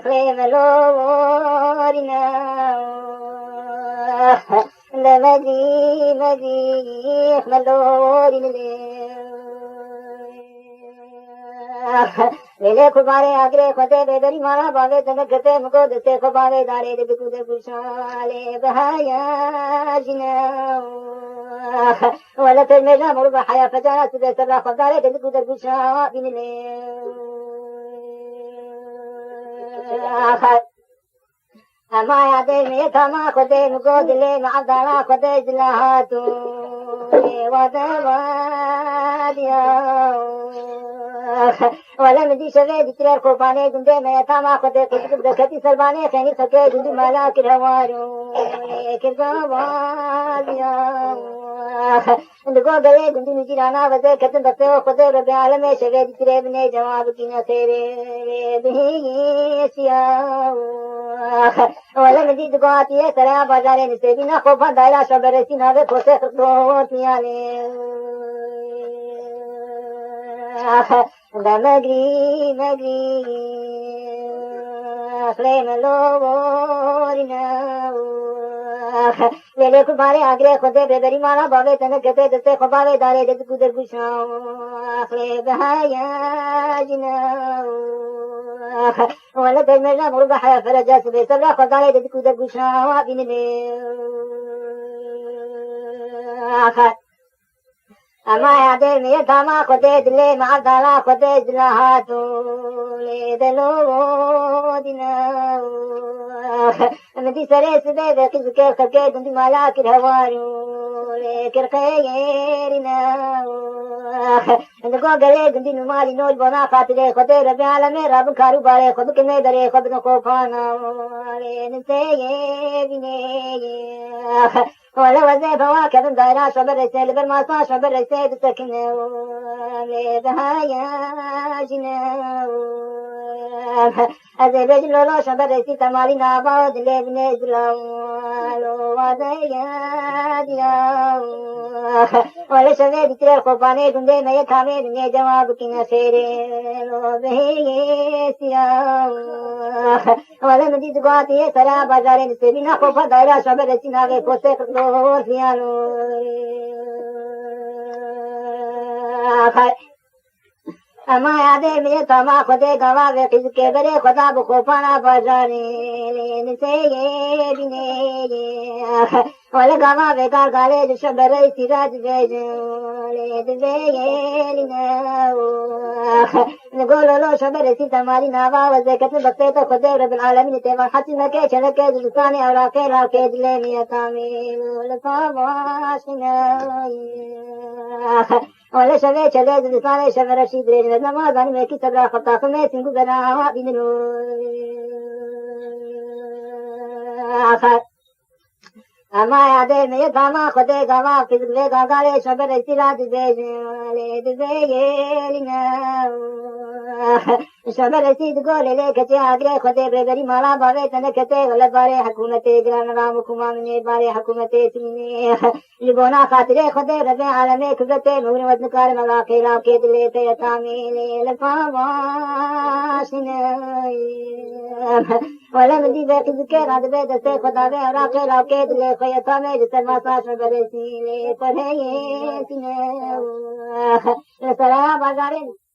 خليم لورنا لمدي مدي ملورنا ليلے خبارے آگرے خدے بیدری مالا باوے تنک کرتے مکو دستے خبارے دارے دے بکو دے بشالے بہایا جنا ولا ترمجا مرو بحياة فجأة سبي سبلا خباري دل بكو دے بشالے بین لے اما یادے میں تھاما خدے مکو دلے معدالا خدے جلہاتو ودوادیا ولم دي شوي ذكر خوبانه جندي ما تما خدي قد دكتي سربانه خني خكي جندي مالا كروارو كرغواليا اندغو گئے جندي نجرانا وجه كتن دسو خدي رب عالم شوي ذكر بني جواب كينا سيري بهيسيا ولم دي دغاتي سرا بازار نسبينا خوفا دايرا شبرسي ناوي کوسه خوتيالي مغري مغري خليم لورنا ليلے خبارے آگرے خدے بیدری مالا باوے تنک کرتے دستے خباوے دارے دد کدر گشاں خلے بہایا جنا ولا ترمجا مرو بحياة فرجا سبي سبلا خدارے دد کدر گشاں بین لے اما یادے میں تھاما خدے دلے معدالا خدے جلہاتو لے دلو دینا مدی سرے سبے بقی ذکر خبکے دندی مالا کرہوارو لے کرخیرینا اندگو گلے دندی نمالی نوج بنا خاطرے خدے رب عالمے رب کارو بارے خود کنے درے خود نکو پانا لے نسے بینے ولا وزي فواكه من دايرة شبر رسالة بالمصا شبر رسالة تسكنه بهايا جناه أزي بجل لولو شبر رسي تمالي نابود لبني زلو وضيا ديا ولا شبه ذكر الخوفاني دندي ما يتامي دنيا جواب كنا خيري بهيسيا ولا مدي دقاتي سرا بازار نسبينا خوفا دايرة شبر رسي ناوي کوسه اما یادے میں تما خدے گوا وے قز کے برے خدا بخوفانا بازارے نسے یہ بینے ولا گوا وے کار گالے جو شبر سراج لے دے یہ لینا نقول له شبر سی تماری ناوا وزے کتن بقتے تو خدے رب العالمین تے حتی مکے چلکے جلسانے اوراقے راکے دلے میتامی لفاواشنا ولا شبه چلے جلسانے شبر رشید لے نمازان میں کی صبر خطاف میں سنگو بنا بینو آخر اما یادے میں تھاما خدے گوا فضل وے گاگالے شبر سراج لے دے یہ لینا شبر رسید گولے لے کچے آگرے خدے بیدری مالا باوے تنکتے غلط بارے حکومت گران رام خمامنے بارے حکومت سینے لگونا خاطرے خدے رب عالم خبرتے نور وزنکار ملاقے لاکے دلے تیتامی لے لفاواشنا ولم دي باقي ذكر هذا بيت السيخ خدا بي وراقي لاكي دلي خيطامي جسر ما صاش مبرسي لي فرهي سنة لسلام بازارين